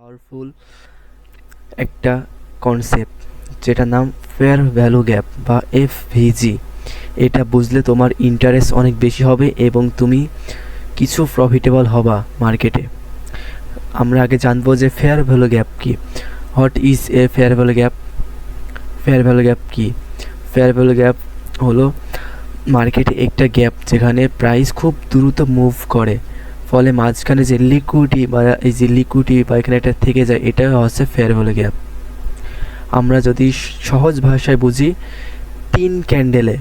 Powerful একটা concept যেটার নাম ফেয়ার ভ্যালু গ্যাপ বা এফভিজি। এটা বুঝলে তোমার ইন্টারেস্ট অনেক বেশি হবে এবং তুমি কিছু প্রফিটেবল হবা মার্কেটে। আমরা আগে জানবো যে ফেয়ার ভ্যালু গ্যাপ কি। What is a fair value gap? Fair value gap কি? ফেয়ার ভ্যালু গ্যাপ হলো মার্কেটে একটা গ্যাপ যেখানে প্রাইস খুব দ্রুত মুভ করে, ফলে মাঝখানে যে লিকুইডিটি বা এখানে একটা থেকে যায়, এটা হচ্ছে ফেয়ার ভ্যালু গ্যাপ। আমরা যদি সহজ ভাষায় বুঝি, 3 ক্যান্ডেলে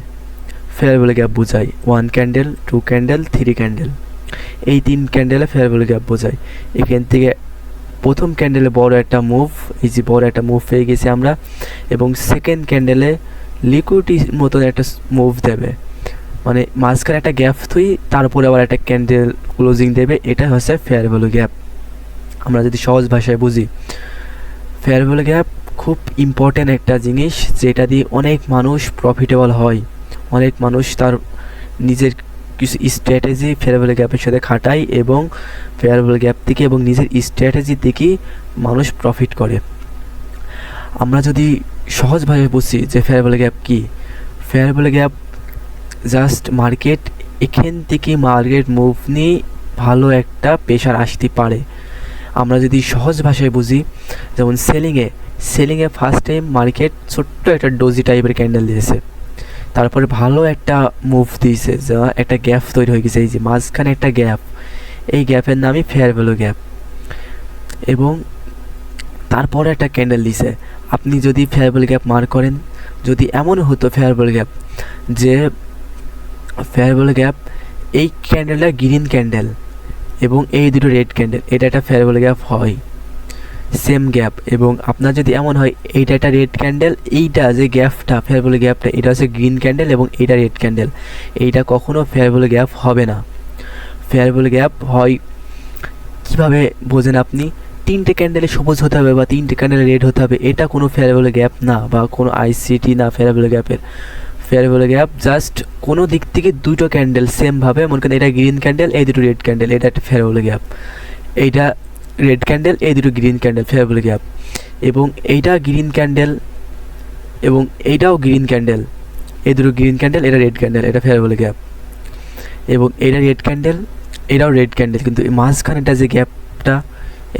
ফেয়ার ভ্যালু গ্যাপ বোঝাই। 1 ক্যান্ডেল, 2 ক্যান্ডেল, 3 ক্যান্ডেল, এই 3 ক্যান্ডেলে ফেয়ার ভ্যালু গ্যাপ বোঝাই। এখান থেকে প্রথম ক্যান্ডেলে বড় একটা মুভ, এই যে বড় একটা মুভ পেয়ে গেছি আমরা, এবং সেকেন্ড ক্যান্ডেলে লিকুইডিটির মতন একটা মুভ দেবে, মানে মাঝখানে একটা গ্যাপ তুই তারপরে আবার একটা ক্যান্ডেল ক্লোজিং দেবে, এটা হচ্ছে ফেয়ার ভ্যালু গ্যাপ। আমরা যদি সহজ ভাষায় বুঝি, ফেয়ার ভ্যালু গ্যাপ খুব ইম্পর্ট্যান্ট একটা জিনিস, যেটা দিয়ে অনেক মানুষ প্রফিটেবল হয়। অনেক মানুষ তার নিজের কিছু স্ট্র্যাটেজি ফেয়ার ভ্যালু গ্যাপের সাথে খাটায় এবং ফেয়ার ভ্যালু গ্যাপ থেকে এবং নিজের স্ট্র্যাটেজি থেকেই মানুষ প্রফিট করে। আমরা যদি সহজভাবে বুঝি যে ফেয়ার ভ্যালু গ্যাপ কী, fair value gap just market এখান থেকে মার্কেট মুভ নিয়ে ভালো একটা প্রেশার আসতে পারে। আমরা যদি সহজ ভাষায় বুঝি, যেমন সেলিংয়ে ফার্স্ট টাইম মার্কেট ছোট্ট একটা ডোজি টাইপের ক্যান্ডেল দিয়েছে, তারপরে ভালো একটা মুভ দিয়েছে, যা একটা গ্যাপ তৈরি হয়ে গেছে, এই যে মাঝখানে একটা গ্যাপ, এই গ্যাপের নামই ফেয়ার ভ্যালু গ্যাপ। এবং তারপরে একটা ক্যান্ডেল দিছে, আপনি যদি ফেয়ার ভ্যালু গ্যাপ মার্ক করেন, যদি এমন হতো ফেয়ার ভ্যালু গ্যাপ যে ফেয়ার ভ্যালু গ্যাপ এই ক্যান্ডেলটা গ্রিন ক্যান্ডেল এবং এই দুটো রেড ক্যান্ডেল, এটা একটা ফেয়ার ভ্যালু গ্যাপ হয়, সেম গ্যাপ। এবং আপনার যদি এমন হয় এইটা একটা রেড ক্যান্ডেল, এইটা যে গ্যাপটা ফেয়ার ভ্যালু গ্যাপটা, এটা হচ্ছে গ্রিন ক্যান্ডেল এবং এইটা রেড ক্যান্ডেল, এইটা কখনো ফেয়ার ভ্যালু গ্যাপ হবে না। ফেয়ার ভ্যালু গ্যাপ হয় কীভাবে বোঝেন আপনি? 3টে ক্যান্ডেলে সবুজ হতে হবে বা 3টে ক্যান্ডেলে রেড হতে হবে, এটা কোনো ফেয়ার ভ্যালু গ্যাপ না বা কোনো আইসিটি না ফেয়ার ভ্যালু গ্যাপের। ফেয়ার ভ্যালু গ্যাপ জাস্ট কোনো দিক থেকে দুটো ক্যান্ডেল সেমভাবে, মনে করেন এটা গ্রিন ক্যান্ডেল, এই দুটো রেড ক্যান্ডেল, এটা একটা ফেয়ার ভ্যালু গ্যাপ। এইটা রেড ক্যান্ডেল, এই দুটো green candle, fair value gap. এবং এইটা গ্রিন ক্যান্ডেল এবং এইটাও গ্রিন ক্যান্ডেল, এই দুটো গ্রিন ক্যান্ডেল, এটা রেড ক্যান্ডেল, এটা ফেয়ার ভ্যালু গ্যাপ। এবং এটা রেড ক্যান্ডেল, এটাও রেড ক্যান্ডেল, কিন্তু এই মাঝখানেটা যে গ্যাপটা,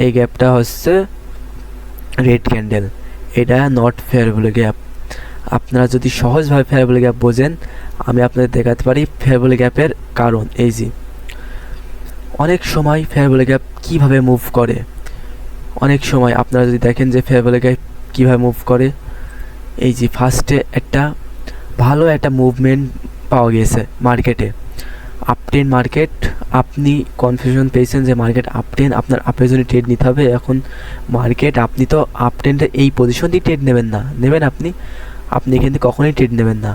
এই গ্যাপটা হচ্ছে রেড ক্যান্ডেল, এটা নট ফেয়ার ভ্যালু গ্যাপ। আপনারা যদি সহজভাবে ফেয়ার ভ্যালু গ্যাপ বোঝেন, আমি আপনাদের দেখাতে পারি ফেয়ার ভ্যালু গ্যাপের কারণ। এই যে অনেক সময় ফেয়ার ভ্যালু গ্যাপ কীভাবে মুভ করে, অনেক সময় আপনারা যদি দেখেন যে ফেয়ার ভ্যালু গ্যাপ কীভাবে মুভ করে, এই যে ফার্স্টে একটা ভালো একটা মুভমেন্ট পাওয়া গিয়েছে মার্কেটে, আপটেন মার্কেট, আপনি কনফিউশন পেয়েছেন যে মার্কেট আপটেন, আপনার আপের জন্য ট্রেড নিতে হবে। এখন মার্কেট, আপনি তো আপটেনটা এই পজিশন দিয়ে ট্রেড নেবেন না, নেবেন আপনি এখান থেকে কখনোই ট্রেড নেবেন না।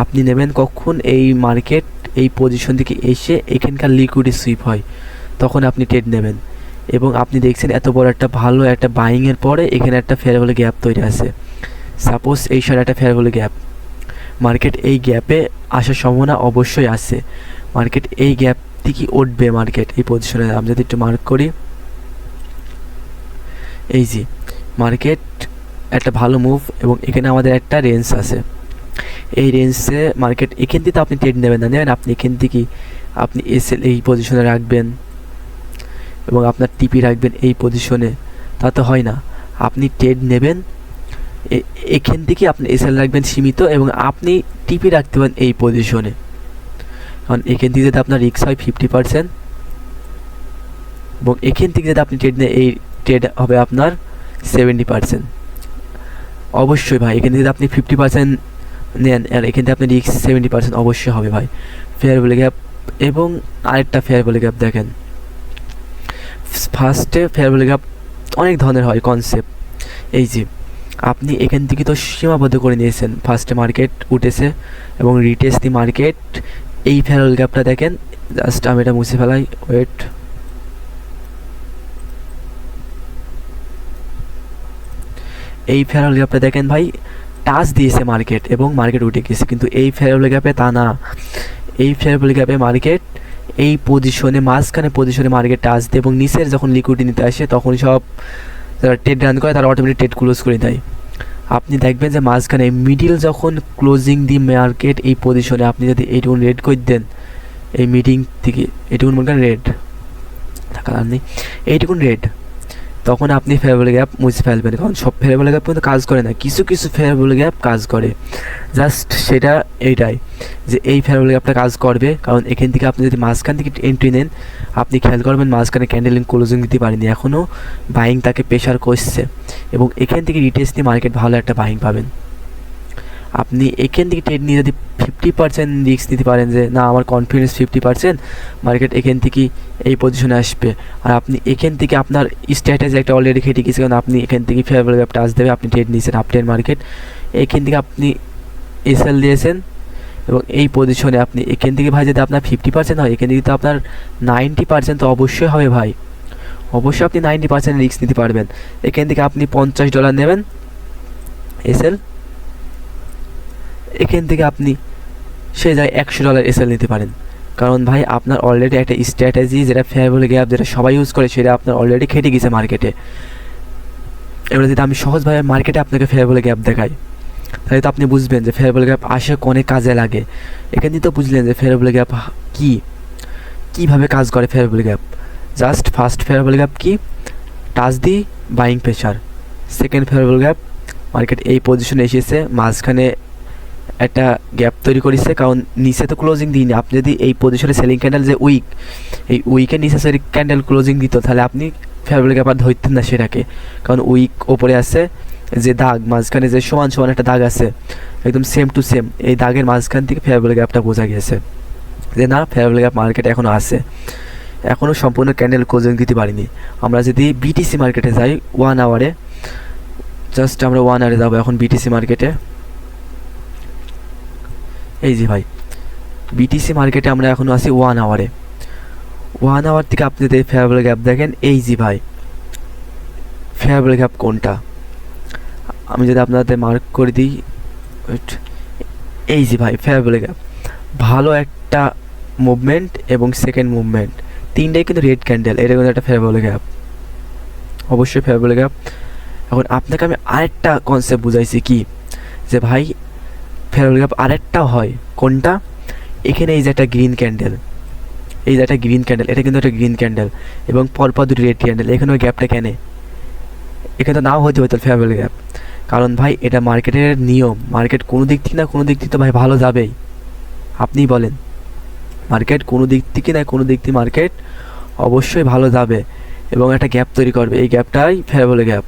আপনি নেবেন কখন? এই মার্কেট এই পজিশন থেকে এসে এখানকার লিকুইডি সুইপ হয়, তখন আপনি ট্রেড নেবেন। এবং আপনি দেখছেন এত বড় একটা ভালো একটা বাইংয়ের পরে এখানে একটা ফেয়ার ভ্যালু গ্যাপ তৈরি আছে, সাপোজ এই সাইড একটা ফেয়ার ভ্যালু গ্যাপ, মার্কেট এই গ্যাপে আসার সম্ভাবনা অবশ্যই আছে। মার্কেট এই গ্যাপ থেকে উঠবে, মার্কেট এই পজিশনে আমি যদি একটু মার্ক করি, এই যে মার্কেট একটা ভালো মুভ এবং এখানে আমাদের একটা রেঞ্জ আছে, এই রেঞ্জে মার্কেট এখান থেকে আপনি ট্রেড নেবেন না, নেবেন আপনি এখান থেকে আপনি এসএল এই পজিশনে রাখবেন এবং আপনার টিপি রাখবেন এই পজিশনে, তা তো হয় না। আপনি ট্রেড নেবেন এখান থেকে, আপনি এসএল রাখবেন সীমিত এবং আপনি টিপি রাখতে পারেন এই পজিশনে, কারণ এখান থেকে যদি আপনার রিস্ক হয় 50% এবং এখান থেকে যদি আপনি ট্রেড নেন, এই ট্রেড হবে আপনার 70%। অবশ্যই ভাই, এখান থেকে আপনি 50% নেন আর এখান থেকে আপনি রিস্ক 70% অবশ্যই হবে ভাই। ফেয়ার ভ্যালু গ্যাপ এবং আরেকটা ফেয়ার ভ্যালু গ্যাপ দেখেন, ফার্স্টে ফেয়ার ভ্যালু গ্যাপ অনেক ধরনের হয় কনসেপ্ট। এই যে আপনি এখান থেকে তো সীমাবদ্ধ করে নিয়েছেন, ফার্স্টে মার্কেট উঠেছে এবং রিটেস্ট দি মার্কেট, এই ফেয়ার ভ্যালু গ্যাপটা দেখেন, জাস্ট আমি এটা মুছে ফেলাই, ওয়েট, এই ফেয়ার ভ্যালু গ্যাপটা দেখেন ভাই, টাচ দিয়েছে মার্কেট এবং মার্কেট উঠে গেছে, কিন্তু এই ফেয়ার ভ্যালু গ্যাপে তা না। এই ফেয়ার ভ্যালু গ্যাপে মার্কেট এই পজিশনে মাঝখানে পজিশনে মার্কেট টাচ দেয় এবং নিচের যখন লিকুইডিটি নিতে আসে তখন সব যারা ট্রেড রান করে তারা অটোমেটিক ট্রেড ক্লোজ করে দেয়। আপনি দেখবেন যে মাঝখানে মিডিল যখন ক্লোজিং দি মার্কেট এই পজিশনে আপনি যদি এইটুকুন রেড করে দেন, এই মিটিং থেকে এইটুকুন মনে করেন রেড থাকার নেই, এইটুকুন রেড, তখন আপনি ফেভারেবল গ্যাপ মুছে ফেলবেন। কারণ সব ফেভারেবল গ্যাপ কিন্তু কাজ করে না, কিছু কিছু ফেভারেবল গ্যাপ কাজ করে। জাস্ট সেটা এইটাই যে এই ফেভারেবল গ্যাপটা কাজ করবে, কারণ এখান থেকে আপনি যদি মাঝখান থেকে এন্ট্রি নেন, আপনি খেয়াল করবেন মাঝখানে ক্যান্ডেলিং ক্লোজিং দিতে পারেনি, এখনও বাইং তাকে প্রেশার করছে, এবং এখান থেকে রিটেস্ট নিয়ে মার্কেট ভালো একটা বাইং পাবেন। আপনি এখান থেকে ট্রেড নিয়ে যদি 50% রিস্ক নিতে পারেন যে না আমার কনফিডেন্স 50% মার্কেট এখান থেকে এই পজিশনে আসবে, আর আপনি এখান থেকে আপনার স্ট্র্যাটেজি একটা অলরেডি খেটে গেছে, কারণ আপনি এখান থেকে ফেভারেবল গ্যাপটা আস দেবে, আপনি ট্রেড নিয়েছেন আপট্রেন্ড মার্কেট, এখান থেকে আপনি এসএল দিয়েছেন, এবং এই পজিশনে আপনি এখান থেকে ভাই যদি আপনার 50% হয়, এখান থেকে তো আপনার 90% তো অবশ্যই হবে ভাই, অবশ্যই আপনি 90% রিস্ক নিতে পারবেন। এখান থেকে আপনি $50 নেবেন এসএল, এখান থেকে আপনি সে যায় $100 এসএল নিতে পারেন, কারণ ভাই আপনার অলরেডি একটা স্ট্র্যাটেজি যেটা ফেভারেবল গ্যাপ যেটা সবাই ইউজ করে সেটা আপনার অলরেডি খেটে গেছে মার্কেটে। এবার যদি আমি সহজভাবে মার্কেটে আপনাকে ফেভারেবল গ্যাপ দেখাই, তাহলে তো আপনি বুঝবেন যে ফেভারেবল গ্যাপ আসে কোনে কাজে লাগে। এখান থেকে তো বুঝলেন যে ফেভারেবল গ্যাপ কী, কীভাবে কাজ করে favourable gap. Just first favourable gap কি, touch the buying pressure. Second favourable gap, market এই পজিশনে এসেছে, মাঝখানে একটা গ্যাপ তৈরি করেছে, কারণ নিচে তো ক্লোজিং দিইনি। আপনি যদি এই পজিশনে সেলিং ক্যান্ডেল যে উইক, এই উইকের নিচে সেলিং ক্যান্ডেল ক্লোজিং দিত, তাহলে আপনি ফেভারেবল গ্যাপ আর ধরতেন না সেটাকে, কারণ উইক ওপরে আছে, যে দাগ মাঝখানে যে সমান সমান একটা দাগ আছে একদম সেম টু সেম, এই দাগের মাঝখান থেকে ফেভারেবল গ্যাপটা বোঝা গেছে যে না ফেভারেবল গ্যাপ মার্কেট এখনও আছে, এখনও সম্পূর্ণ ক্যান্ডেল ক্লোজিং দিতে পারিনি। আমরা যদি বিটিসি মার্কেটে যাই 1 আওয়ারে, জাস্ট আমরা 1 আওয়ারে যাবো এখন বিটিসি মার্কেটে। এই যে ভাই বিটিসি মার্কেটে আমরা এখনও আছি 1 আওয়ারে। 1 আওয়ার থেকে আপনি যদি ফেভারেবল গ্যাপ দেখেন, এই যে ভাই ফেভারেবল গ্যাপ কোনটা, আমি যদি আপনাদের মার্ক করে দিই, এই যে ভাই ফেভারেবল গ্যাপ, ভালো একটা মুভমেন্ট এবং সেকেন্ড মুভমেন্ট, তিনটাই কিন্তু রেড ক্যান্ডেল, এটা কিন্তু একটা ফেভারেবল গ্যাপ, অবশ্যই ফেভারেবল গ্যাপ। এখন আপনাকে আমি আরেকটা কনসেপ্ট বুঝাইছি কি, যে ভাই ফেভারেবল গ্যাপ আরেকটাও হয় কোনটা, এখানে এই যে একটা গ্রিন ক্যান্ডেল, এই যে একটা গ্রিন ক্যান্ডেল, এটা কিন্তু একটা গ্রিন ক্যান্ডেল, এবং পরপর দুটি রেড ক্যান্ডেল, এখানে ওই গ্যাপটা কেনে, এখানে তো নাও হতে হতো ফেভারেবল গ্যাপ, কারণ ভাই এটা মার্কেটের নিয়ম, মার্কেট কোনো দিক থেকে না কোনো দিক থেকে তো ভাই ভালো যাবেই। আপনিই বলেন, মার্কেট কোনো দিক থেকে না কোনো দিক থেকে মার্কেট অবশ্যই ভালো যাবে এবং একটা গ্যাপ তৈরি করবে, এই গ্যাপটাই ফেভারেবল গ্যাপ।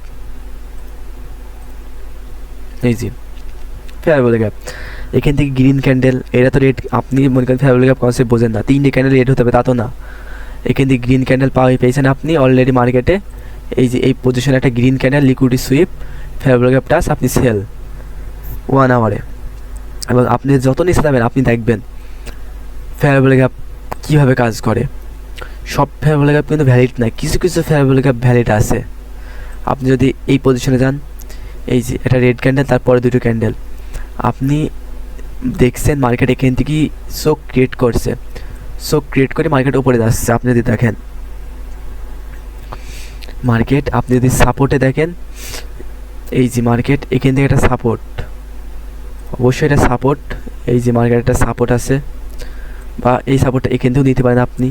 এই যে ফেভারেবল গ্যাপ, এখান থেকে গ্রিন ক্যান্ডেল, এটা তো রেড, আপনি মনে করেন ফেভারেবল গ্যাপ কনসেপ্ট বোঝেন না, তিনটে ক্যান্ডেল রেড হতে হবে তা তো না, এখান থেকে গ্রিন ক্যান্ডেল পেয়েছেন আপনি অলরেডি মার্কেটে, এই যে এই পজিশনে একটা green candle liquidity sweep, favourable gap touch, আপনি সেল 1 আওয়ারে, এবং আপনি যত নিচে যাবেন আপনি দেখবেন ফেভারেবল গ্যাপ কীভাবে কাজ করে। সব ফেভারেবল গ্যাপ কিন্তু ভ্যালিড না, কিছু কিছু ফেভারেবল গ্যাপ ভ্যালিড আছে। আপনি যদি এই পজিশনে যান, এই যে এটা রেড ক্যান্ডেল, তারপরে দুটো ক্যান্ডেল, আপনি দেখছেন মার্কেট এখান থেকেই শোক ক্রিয়েট করছে, শোক ক্রিয়েট করে মার্কেট উপরে যাচ্ছে। আপনি যদি দেখেন মার্কেট, আপনি যদি সাপোর্টে দেখেন, এই যে মার্কেট এখান থেকে একটা সাপোর্ট, অবশ্যই এটা সাপোর্ট, এই যে মার্কেট একটা সাপোর্ট আছে, বা এই সাপোর্টটা এখান থেকেও নিতে পারেন আপনি।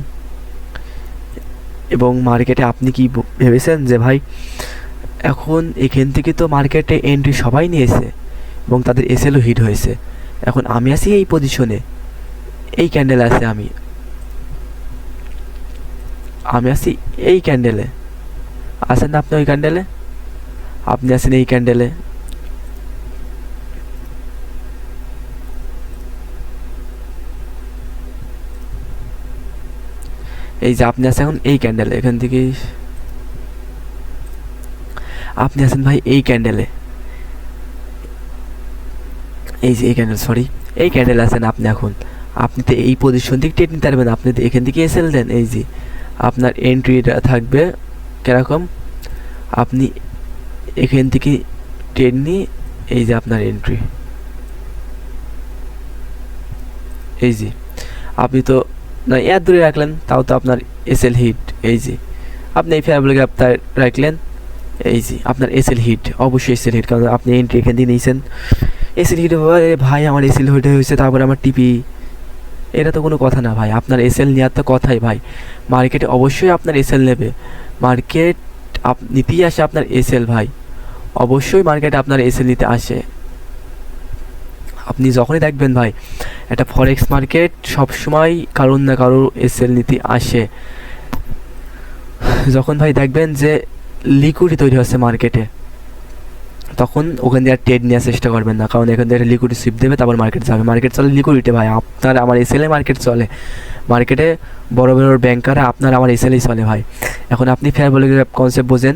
এবং মার্কেটে আপনি কি ভেবেছেন যে ভাই এখন এখান থেকে তো মার্কেটে এন্ট্রি সবাই নিয়েছে এবং তাদের এসএলও হিট হয়েছে, এখন আমি আছি এই পজিশনে, এই ক্যান্ডেলে আছে, আমি আছি এই ক্যান্ডেলে, আছেন না আপনি ওই ক্যান্ডেলে, আপনি আছেন এই ক্যান্ডেলে, এই যে আপনি আছেন এখন এই ক্যান্ডেলে, এখান থেকে আপনি আছেন ভাই এই ক্যান্ডেলে, এই যে এই ক্যান্ডেল, সরি এই ক্যান্ডেলে আছেন আপনি। এখন আপনি তো এই পজিশন থেকে ট্রেড নিতে পারবেন, আপনি তো এখান থেকে এসএল দেন, এই যে আপনার এন্ট্রিটা থাকবে কীরকম, আপনি এখান থেকে ট্রেড নিয়ে, এই যে আপনার এন্ট্রি, এই যে আপনি তো না এত দূরে রাখলেন, তাও তো আপনার এসএল হিট, এই যে আপনি এই ফেভারেবল গ্যাপটা রাখলেন, এই যে আপনার এসএল হিট, অবশ্যই এসএল হিট, কারণ আপনি এন্ট্রি এখান দিয়ে নিয়েছেন। এসএল হিট ভাই, আমার এসএল হিট হয়েছে, তারপরে আমার টিপি, এটা তো কোনো কথা না ভাই। আপনার এসএল নেওয়ার তো কথাই ভাই, মার্কেটে অবশ্যই আপনার এসএল নেবে, মার্কেট নিতেই আসে আপনার এসএল ভাই, অবশ্যই মার্কেটে আপনার এসএল নিতে আসে। আপনি যখনই দেখবেন ভাই একটা ফরেক্স মার্কেট সবসময় কারোর না কারোর এসএল নিতে আসে। যখন ভাই দেখবেন যে লিকুইডিটি তৈরি হচ্ছে মার্কেটে, তখন ওখান দিয়ে আর ট্রেড নেওয়ার চেষ্টা করবেন না, কারণ এখান থেকে লিকুইডিটি সুইপ দেবে, তারপর মার্কেট যাবে। মার্কেট চলে লিকুইডিটি ভাই, আপনার আমার এসএলে মার্কেট চলে, মার্কেটে বড় বড় ব্যাংকারে আপনার আমার এসএলেই চলে ভাই। এখন আপনি ফেয়ার ভ্যালু গ্যাপ কনসেপ্ট বোঝেন,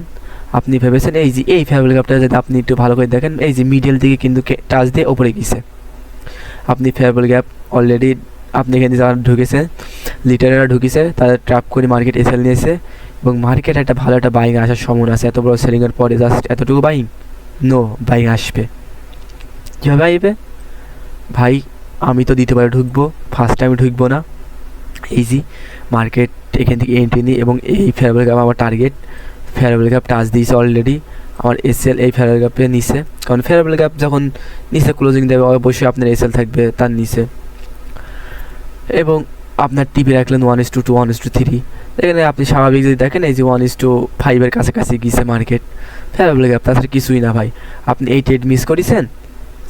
আপনি ভেবেছেন এই যে এই ফেয়ার ভ্যালু গ্যাপটা যদি আপনি একটু ভালো করে দেখেন, এই যে মিডল দিকে কিন্তু টাচ দিয়ে ওপরে গেছে। আপনি ফেয়ার ভ্যালু গ্যাপ অলরেডি আপনি এখানে যারা ঢুকেছে, লিটারেরা ঢুকেছে, তাদের ট্র্যাপ করে মার্কেট এসএল নিয়েছে, এবং মার্কেট একটা ভালো একটা বাইং আসার সম্ভাবনা আছে। এত বড় সেলিংয়ের পরে জাস্ট এতটুকু বাইং, নো, বাইং আসবে। কীভাবে আসবে ভাই? আমি তো দ্বিতীয়বার ঢুকবো, ফার্স্ট টাইমে ঢুকবো না। ইজি মার্কেট এখান থেকে এন্ট্রি নিই, এবং এই ফেয়ার ভ্যালু গ্যাপ আমার target, fair value gap touch দিয়েছে অলরেডি, আমার এসএল এই ফেয়ার ভ্যালু গ্যাপে নিচে, কারণ ফেয়ার ভ্যালু গ্যাপ যখন নিচে ক্লোজিং দেবে অবশ্যই আপনার এসএল থাকবে তার নিচে। এবং আপনার টিপি রাখলেন 1:2, 1:3, এখানে আপনি স্বাভাবিক যদি দেখেন এই যে 1:5 কাছাকাছি গিয়েছে মার্কেট, ফেয়ার ভ্যালু গ্যাপ, তাছাড়া কিছুই না ভাই। আপনি এই ট্রেড মিস করেছেন,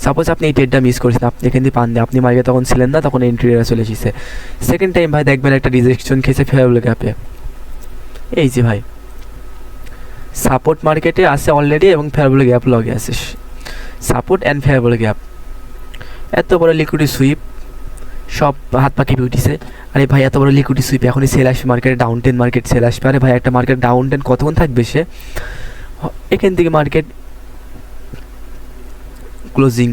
সাপোজ আপনি এই ট্রেডটা মিস করেছেন, আপনি এখান দিয়ে পান, আপনি মার্কেট তখন ছিলেন না, তখন এন্ট্রিরা চলে এসেছে। সেকেন্ড টাইম ভাই দেখবেন একটা রিজেকশন খেয়েছে ফেয়ার ভ্যালু গ্যাপে, এই যে ভাই সাপোর্ট মার্কেটে আছে অলরেডি, এবং ফেয়ার ভ্যালু গ্যাপ লগে আছে, support and fair value gap. এত বড় লিকুইডিটি সুইপ, সব হাত পা কেঁপে উঠেছে। আরে ভাই এত বড় লিকুইডিটি সুইপ, এখনই সেল আসবে মার্কেটে, ডাউন টেন মার্কেট সেল আসবে। আরে ভাই একটা মার্কেট ডাউন টেন কতক্ষণ থাকবে সে? এখান থেকে মার্কেট ক্লোজিং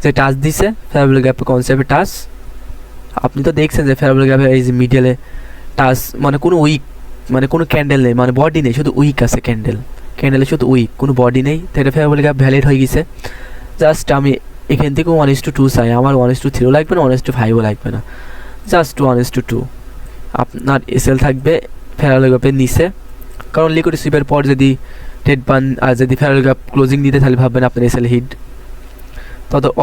যে টাচ দিছে ফেয়ার ভ্যালু গ্যাপের কনসেপ্টে টাচ, আপনি তো দেখছেন যে ফেয়ার ভ্যালু গ্যাপে এই যে মিডলে টাচ, মানে কোনো উইক, মানে কোনো ক্যান্ডেল নেই, মানে বডি নেই, শুধু উইক আছে ক্যান্ডেলে শুধু উইক, কোনো বডি নেই, তো এটা ফেয়ার ভ্যালু গ্যাপ ভ্যালিড হয়ে গেছে। জাস্ট আমি এখান থেকে 1:2 চাই, আমার 1:3 লাগবে না, 1:5 লাগবে না, জাস্ট 1:2 আপনার এসএল থাকবে ফেয়ার ভ্যালু গ্যাপের নিচে। কারণ লিকুইড সুইপের পর যদি ট্রেড পান আর যদি ফেয়ার ভ্যালু গ্যাপ ক্লোজিং দিতে, তাহলে ভাববেন আপনার এসএল হিট,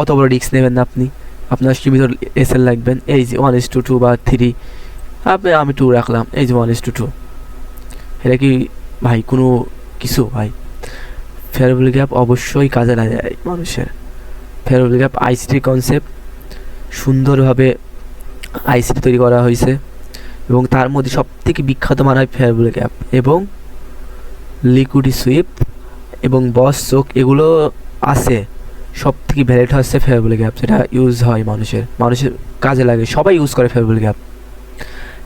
অত বড় রিস্ক নেবেন না আপনি, আপনার ভিতর এসএল লাগবেন। এই যে 1:2 বা 3, আমি 2 রাখলাম, এই যে 1:2, এটা কি ভাই কোনো কিছু? ভাই ফেয়ার ভ্যালু গ্যাপ অবশ্যই কাজে লাগে মানুষের। Fair value gap ICT concept, সুন্দরভাবে আইসিটি তৈরি করা হয়েছে, এবং তার মধ্যে সবথেকে বিখ্যাত মানা হয় ফেয়ার ভ্যালু গ্যাপ এবং লিকুইডিটি সুইপ এবং বস চোখ, এগুলো আছে। সব থেকে ভ্যালিড হচ্ছে ফেয়ার ভ্যালু গ্যাপ, যেটা ইউজ হয় মানুষের কাজে লাগে, সবাই ইউজ করে ফেয়ার ভ্যালু গ্যাপ।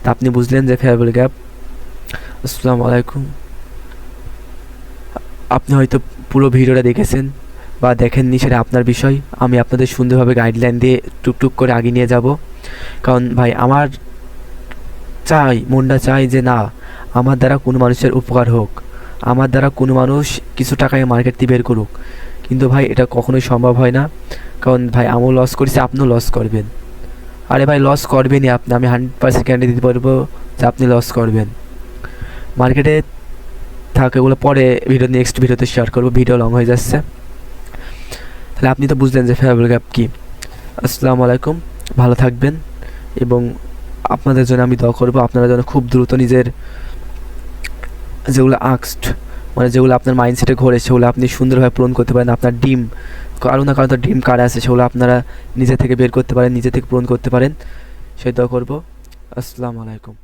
তা আপনি বুঝলেন যে ফেয়ার ভ্যালু গ্যাপ। আসসালামু আলাইকুম। আপনি হয়তো পুরো ভিডিওটা দেখেছেন বা দেখেননি, সেটা আপনার বিষয়। আমি আপনাদের সুন্দরভাবে গাইডলাইন দিয়ে টুকটুক করে আগে নিয়ে যাব, কারণ ভাই আমার মনটা চাই যে না, আমার দ্বারা কোনো মানুষের উপকার হোক, আমার দ্বারা কোনো মানুষ কিছু টাকায় মার্কেট দিয়ে বের করুক। কিন্তু ভাই এটা কখনোই সম্ভব হয় না, কারণ ভাই আমিও লস করেছি, আপনিও লস করবেন। আরে ভাই লস করবেনই আপনি, আমি 100% গ্যারান্টি দিতে পারবো যে আপনি লস করবেন। মার্কেটে থাকে এগুলো পরে নেক্সট ভিডিওতে শেয়ার করবো, ভিডিও লং হয়ে যাচ্ছে। তাহলে আপনি তো বুঝলেন যে ফেয়ার ভ্যালু গ্যাপ কী। আসসালামু আলাইকুম, ভালো থাকবেন, এবং আপনাদের জন্য আমি দোয়া করবো, আপনারা যেন খুব দ্রুত নিজের যেগুলো মানে যেগুলো আপনার মাইন্ডসেটে ঘোরে, সেগুলো আপনি সুন্দরভাবে পূরণ করতে পারেন। আপনার কারো না কারো তো ড্রিম কার আছে, সেগুলো আপনারা নিজে থেকে বের করতে পারেন, নিজে থেকে পূরণ করতে পারেন, সেই দোয়া করবো। আসসালামু আলাইকুম।